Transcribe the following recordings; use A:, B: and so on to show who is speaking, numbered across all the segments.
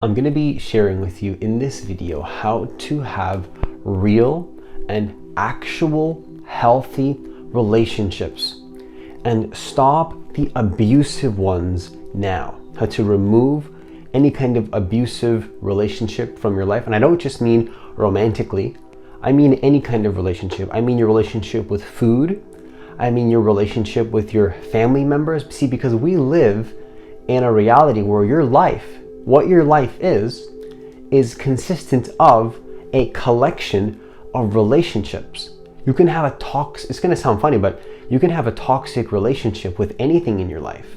A: I'm going to be sharing with you in this video how to have real and actual healthy relationships and stop the abusive ones now. How to remove any kind of abusive relationship from your life. And I don't just mean romantically, I mean any kind of relationship. I mean your relationship with food. I mean your relationship with your family members. See, because we live in a reality where what your life is consistent of a collection of relationships. You can have it's gonna sound funny, but you can have a toxic relationship with anything in your life.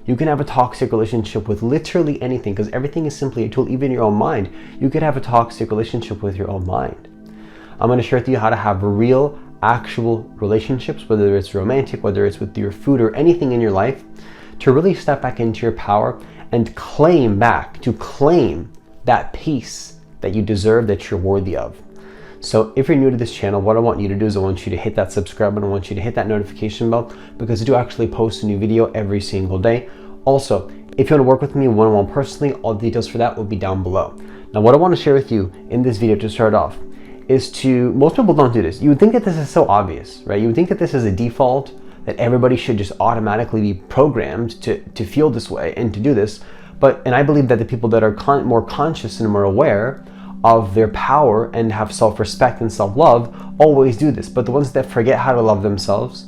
A: You can have a toxic relationship with literally anything, because everything is simply a tool, even your own mind. You could have a toxic relationship with your own mind. I'm gonna share with you how to have real, actual relationships, whether it's romantic, whether it's with your food or anything in your life, to really step back into your power and claim that peace that you deserve, that you're worthy of. So if you're new to this channel, what I want you to do is I want you to hit that subscribe button. I want you to hit that notification bell, because I do actually post a new video every single day. Also, if you want to work with me one-on-one personally, all the details for that will be down below. Now, what I want to share with you in this video to start off is most people don't do this. You would think that this is so obvious, right? You would think that this is a default, that everybody should just automatically be programmed to feel this way and to do this. And I believe that the people that are more conscious and more aware of their power and have self-respect and self-love always do this. But the ones that forget how to love themselves,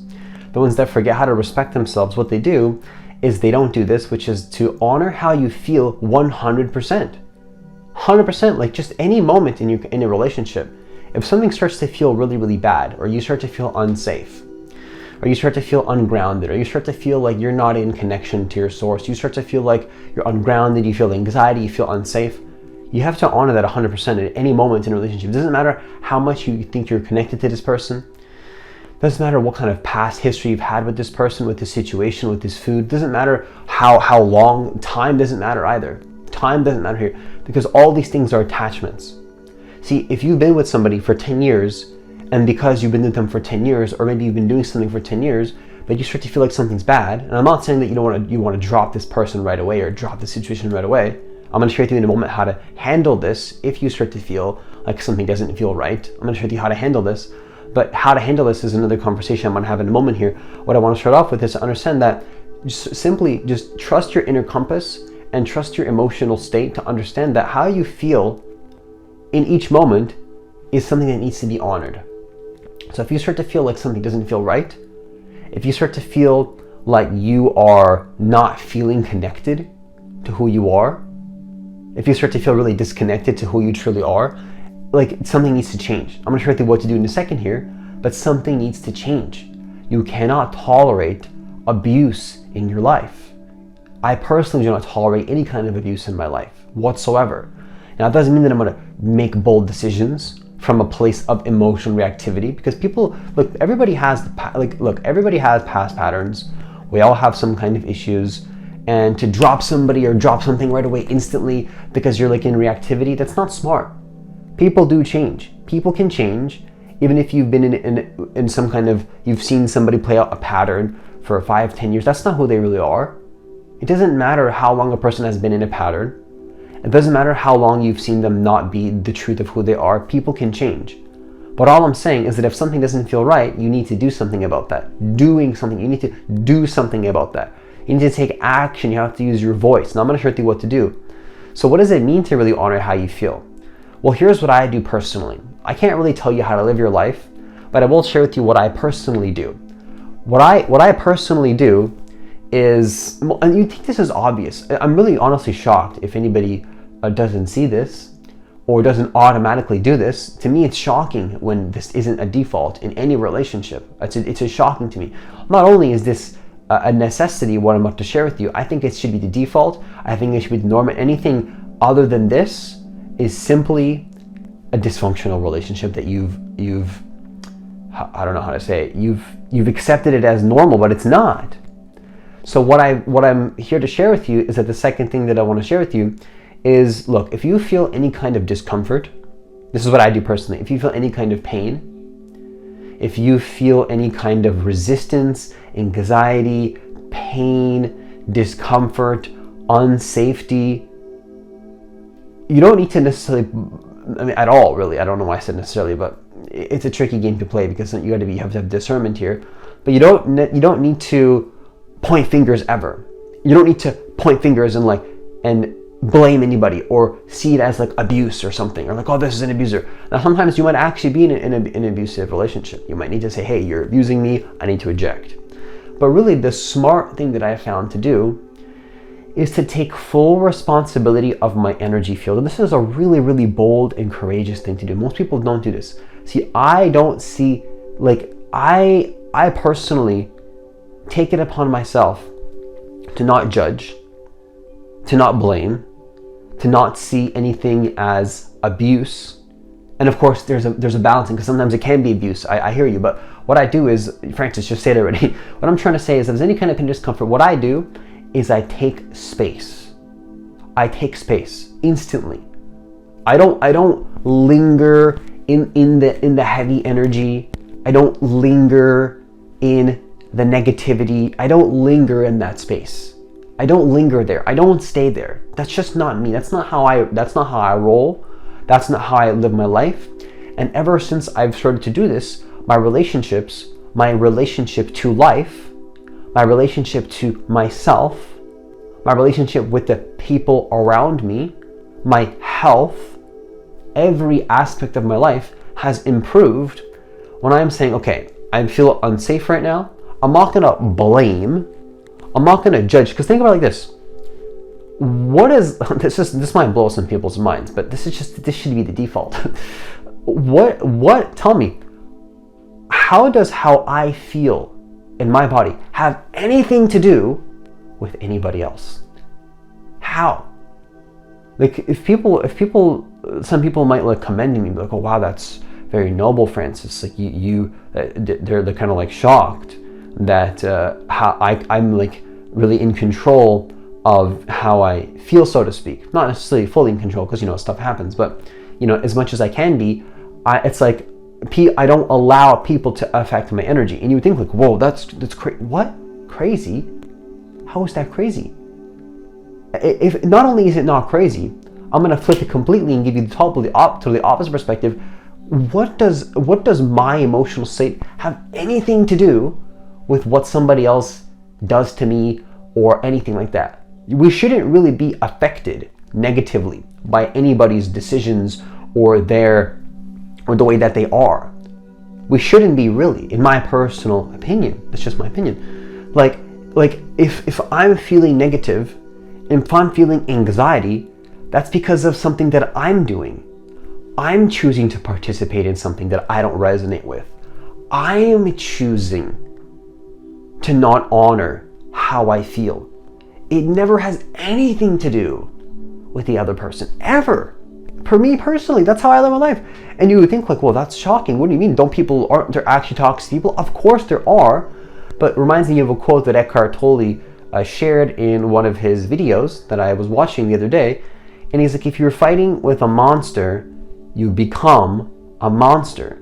A: the ones that forget how to respect themselves, what they do is they don't do this, which is to honor how you feel 100%. 100%, like just any moment in a relationship. If something starts to feel really, really bad, or you start to feel unsafe, or you start to feel ungrounded, or you start to feel like you're not in connection to your source, you start to feel like you're ungrounded, you feel anxiety, you feel unsafe, you have to honor that 100% at any moment in a relationship. It doesn't matter how much you think you're connected to this person. It doesn't matter what kind of past history you've had with this person, with this situation, with this food. It doesn't matter how long. Time doesn't matter either. Time doesn't matter here, because all these things are attachments. See, if you've been with somebody for 10 years, and because you've been with them for 10 years, or maybe you've been doing something for 10 years, but you start to feel like something's bad, and I'm not saying that you want to drop this person right away or drop the situation right away. I'm going to share with you in a moment how to handle this if you start to feel like something doesn't feel right. I'm going to show you how to handle this, but how to handle this is another conversation I'm going to have in a moment here. What I want to start off with is to understand that simply just trust your inner compass and trust your emotional state to understand that how you feel in each moment is something that needs to be honored. So if you start to feel like something doesn't feel right, if you start to feel like you are not feeling connected to who you are, if you start to feel really disconnected to who you truly are, like something needs to change. I'm going to share with you what to do in a second here, but something needs to change. You cannot tolerate abuse in your life. I personally do not tolerate any kind of abuse in my life whatsoever. Now, it doesn't mean that I'm going to make bold decisions from a place of emotional reactivity, because everybody has past patterns. We all have some kind of issues, and to drop somebody or drop something right away instantly because you're like in reactivity, that's not smart. People do change. People can change, even if you've been in some kind of, you've seen somebody play out a pattern for 5-10 years. That's not who they really are. It doesn't matter how long a person has been in a pattern. It doesn't matter how long you've seen them not be the truth of who they are. People can change. But all I'm saying is that if something doesn't feel right, you need to do something about that. You need to do something about that. You need to take action. You have to use your voice. Now I'm going to share with you what to do. So what does it mean to really honor how you feel? Well, here's what I do personally. I can't really tell you how to live your life, but I will share with you what I personally do. What I personally do is, and you think this is obvious. I'm really honestly shocked if anybody doesn't see this or doesn't automatically do this. To me, it's shocking when this isn't a default in any relationship. It's just shocking to me. Not only is this a necessity, what I'm about to share with you, I think it should be the default. I think it should be the norm. Anything other than this is simply a dysfunctional relationship that you've I don't know how to say it. You've accepted it as normal, but it's not. So what I'm here to share with you is that the second thing that I want to share with you is, look, if you feel any kind of discomfort, this is what I do personally. If you feel any kind of pain, if you feel any kind of resistance, anxiety, pain, discomfort, unsafety, you don't need to necessarily, I mean, at all, really. I don't know why I said necessarily, but it's a tricky game to play because you have to have discernment here. But you don't need to point fingers ever. You don't need to point fingers and blame anybody or see it as like abuse or something, or like, oh, this is an abuser. Now, sometimes you might actually be in an abusive relationship. You might need to say, hey, you're abusing me, I need to eject. But really, the smart thing that I found to do is to take full responsibility of my energy field. And this is a really, really bold and courageous thing to do. Most people don't do this. See, I don't see, like, I personally take it upon myself to not judge, to not blame, to not see anything as abuse. And of course, there's a balancing, because sometimes it can be abuse. I hear you, but what I do is, Francis just said it already. What I'm trying to say is, if there's any kind of discomfort, what I do is I take space. I take space instantly. I don't linger in the heavy energy. I don't linger in the negativity. I don't linger in that space. I don't linger there. I don't stay there. That's just not me. That's not how I roll. That's not how I live my life. And ever since I've started to do this, my relationships, my relationship to life, my relationship to myself, my relationship with the people around me, my health, every aspect of my life has improved when I'm saying, okay, I feel unsafe right now. I'm not gonna blame. I'm not gonna judge. Because think about it like this. What is this might blow some people's minds, but this should be the default. Tell me, how does how I feel in my body have anything to do with anybody else? How? Like, if some people might like commending me, like, oh wow, that's very noble, Francis. Like they're kind of like shocked that how I'm like really in control of how I feel, so to speak. Not necessarily fully in control, because stuff happens, but as much as I can be, it's like I don't allow people to affect my energy. And you would think like, whoa, that's crazy. What? Crazy? How is that crazy? If not only is it not crazy, I'm gonna flip it completely and give you the totally opposite perspective. What does my emotional state have anything to do with what somebody else does to me or anything like that? We shouldn't really be affected negatively by anybody's decisions or the way that they are. We shouldn't be, really, in my personal opinion. That's just my opinion. Like if I'm feeling negative, if I'm feeling anxiety, that's because of something that I'm doing. I'm choosing to participate in something that I don't resonate with. I am choosing to not honor how I feel. It never has anything to do with the other person, ever. For me personally, that's how I live my life. And you would think like, well, that's shocking. What do you mean? Aren't there actually toxic people? Of course there are. But it reminds me of a quote that Eckhart Tolle shared in one of his videos that I was watching the other day. And he's like, if you're fighting with a monster, you become a monster.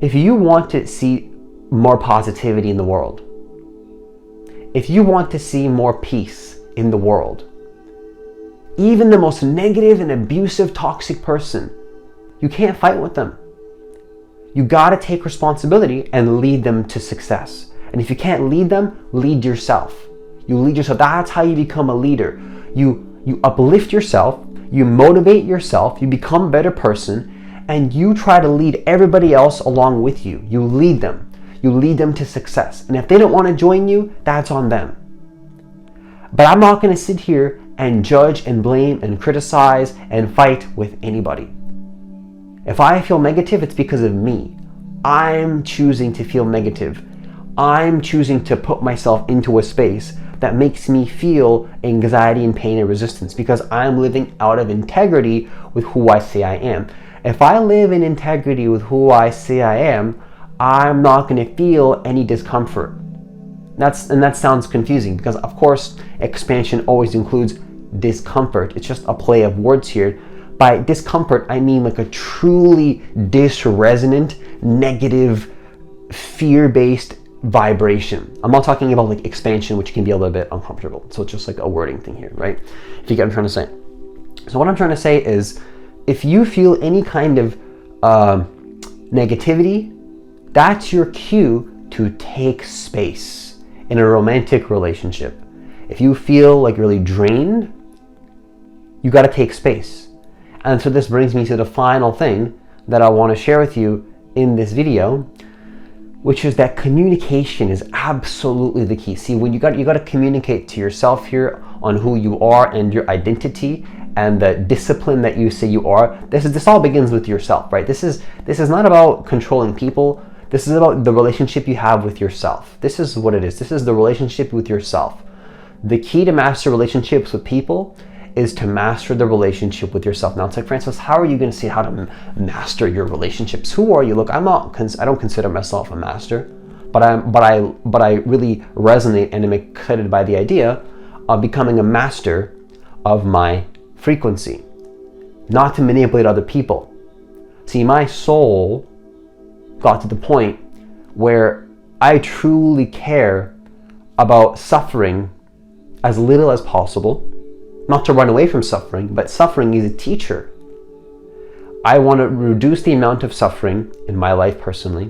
A: If you want to see more positivity in the world, if you want to see more peace in the world, even the most negative and abusive, toxic person, you can't fight with them. You gotta take responsibility and lead them to success. And if you can't lead them, lead yourself. You lead yourself. That's how you become a leader. You uplift yourself, you motivate yourself, you become a better person, and you try to lead everybody else along with you. You lead them. You lead them to success. And if they don't want to join you, that's on them. But I'm not going to sit here and judge and blame and criticize and fight with anybody. If I feel negative, it's because of me. I'm choosing to feel negative. I'm choosing to put myself into a space that makes me feel anxiety and pain and resistance, because I'm living out of integrity with who I say I am. If I live in integrity with who I say I am, I'm not going to feel any discomfort. That sounds confusing, because of course expansion always includes discomfort. It's just a play of words here. By discomfort, I mean like a truly disresonant, negative, fear-based vibration. I'm not talking about like expansion, which can be a little bit uncomfortable. So it's just like a wording thing here, right? If you get what I'm trying to say. So what I'm trying to say is, if you feel any kind of negativity, that's your cue to take space in a romantic relationship. If you feel like really drained, you got to take space. And so this brings me to the final thing that I want to share with you in this video, which is that communication is absolutely the key. See, when you got to communicate to yourself here on who you are and your identity and the discipline that you say you are. This all begins with yourself, right? This is not about controlling people. This is about the relationship you have with yourself. This is what it is. This is the relationship with yourself. The key to master relationships with people is to master the relationship with yourself. Now it's like, Francis, how are you going to say how to master your relationships? Who are you? Look, I don't consider myself a master, but I really resonate and am excited by the idea of becoming a master of my frequency, not to manipulate other people. See, my soul got to the point where I truly care about suffering as little as possible. Not to run away from suffering, but suffering is a teacher. I want to reduce the amount of suffering in my life personally,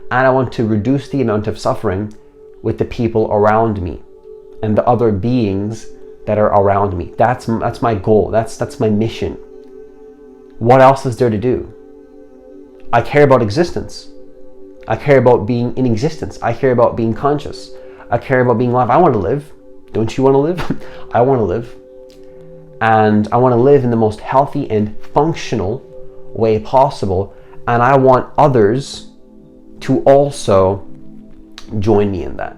A: and I want to reduce the amount of suffering with the people around me and the other beings that are around me. That's my goal. That's my mission. What else is there to do? I care about existence. I care about being in existence. I care about being conscious. I care about being alive. I want to live. Don't you want to live? I want to live. And I want to live in the most healthy and functional way possible. And I want others to also join me in that.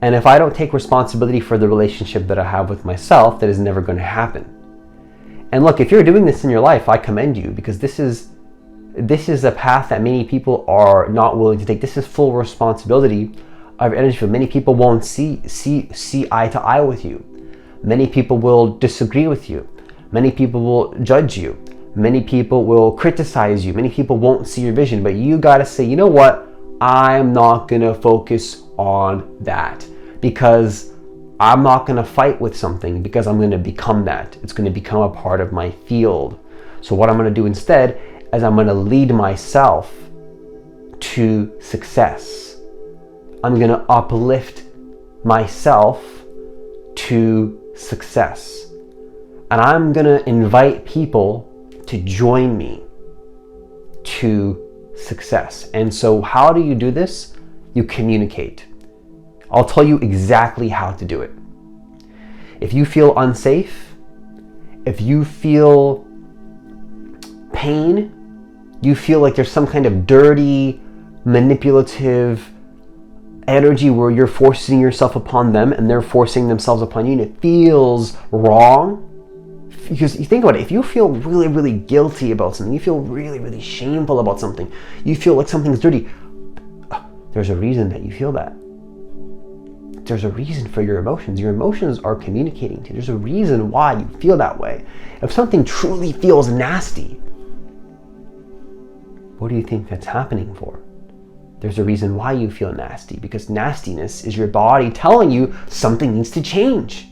A: And if I don't take responsibility for the relationship that I have with myself, that is never going to happen. And look, if you're doing this in your life, I commend you, because this is a path that many people are not willing to take. This is full responsibility of energy. Many people won't see eye to eye with you. Many people will disagree with you. Many people will judge you. Many people will criticize you. Many people won't see your vision, but you got to say, you know what? I'm not going to focus on that, because I'm not going to fight with something, because I'm going to become that. It's going to become a part of my field. So what I'm going to do instead is I'm going to lead myself to success. I'm going to uplift myself to success. And I'm going to invite people to join me to success. And so how do you do this? You communicate. I'll tell you exactly how to do it. If you feel unsafe, if you feel pain, you feel like there's some kind of dirty, manipulative energy where you're forcing yourself upon them and they're forcing themselves upon you, and it feels wrong. Because you think about it, if you feel really, really guilty about something, you feel really, really shameful about something, you feel like something's dirty, there's a reason that you feel that. There's a reason for your emotions. Your emotions are communicating to you. There's a reason why you feel that way. If something truly feels nasty, what do you think that's happening for? There's a reason why you feel nasty, because nastiness is your body telling you something needs to change.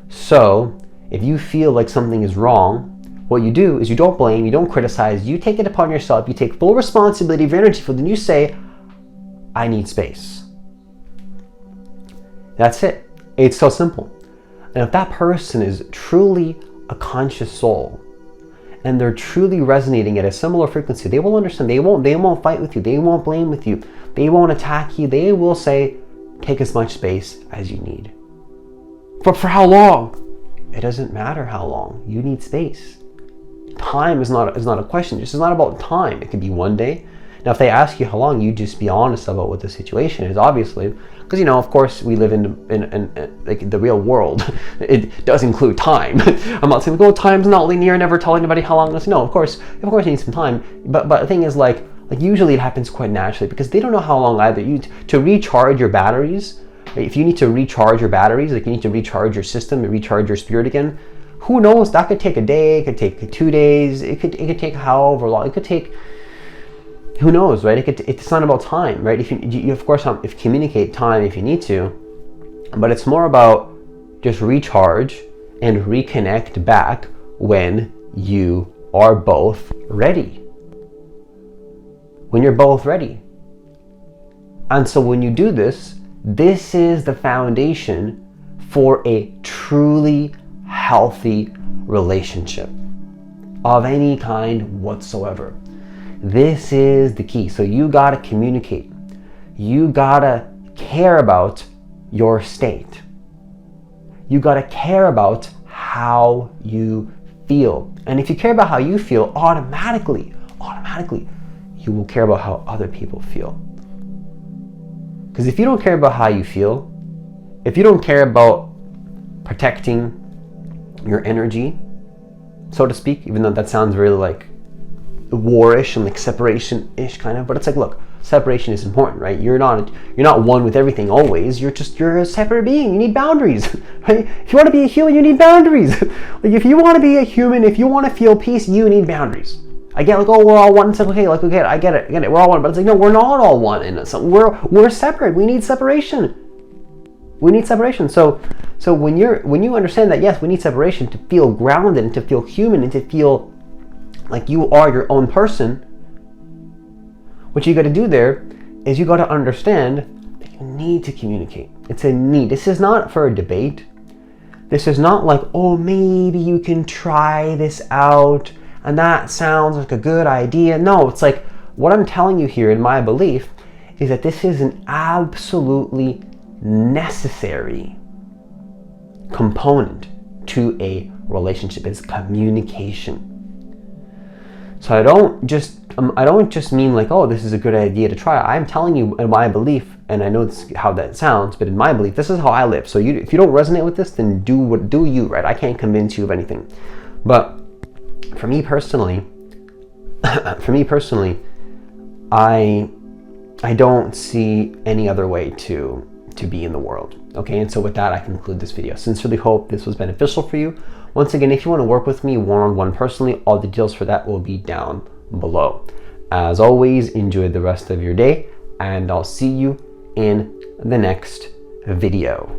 A: So if you feel like something is wrong, what you do is you don't blame, you don't criticize, you take it upon yourself, you take full responsibility of your energy field, and you say, I need space. That's it. It's so simple. And if that person is truly a conscious soul, and they're truly resonating at a similar frequency, they will understand. They won't fight with you. They won't blame with you. They won't attack you. They will say, take as much space as you need. But for how long? It doesn't matter how long. You need space. Time is not a question. This is not about time. It could be one day. Now, if they ask you how long, you just be honest about what the situation is, obviously. Because, of course, we live in like the real world. It does include time. I'm not saying, time's not linear, never tell anybody how long this. No, of course you need some time. But the thing is, like usually it happens quite naturally, because they don't know how long either. To recharge your batteries, if you need to recharge your batteries, like you need to recharge your system and recharge your spirit again, who knows? That could take a day, it could take 2 days, it could take however long, it could take, who knows, right? It's not about time, right? If you of course, if communicate time if you need to, but it's more about just recharge and reconnect back when you are both ready. When you're both ready. And so when you do this, this is the foundation for a truly healthy relationship of any kind whatsoever. This is the key. So you gotta communicate. You gotta care about your state. You gotta care about how you feel. And if you care about how you feel, automatically, you will care about how other people feel. Because if you don't care about how you feel, if you don't care about protecting your energy, so to speak, even though that sounds really like war-ish and like separation-ish kind of, but it's like, look, separation is important, right? You're not one with everything always. You're a separate being. You need boundaries, right? If you want to be a human, you need boundaries. Like if you want to be a human, if you want to feel peace, you need boundaries. I get like, oh, we're all one. It's like, okay, I get it. We're all one, but it's like, no, we're not all one. And we're separate. We need separation. So when you understand that, yes, we need separation to feel grounded and to feel human and to feel like you are your own person, what you got to do there is you got to understand that you need to communicate. It's a need. This is not for a debate. This is not like, oh, maybe you can try this out and that sounds like a good idea. No, it's like what I'm telling you here in my belief is that this is an absolutely necessary component to a relationship. It's communication. So I don't just mean like, oh, this is a good idea to try. I'm telling you in my belief, and I know this is how that sounds, but in my belief, this is how I live. So if you don't resonate with this, then do you, right? I can't convince you of anything. But for me personally, I don't see any other way to be in the world. Okay, and so with that, I conclude this video. Sincerely hope this was beneficial for you. Once again, if you want to work with me one-on-one personally, all the details for that will be down below. As always, enjoy the rest of your day, and I'll see you in the next video.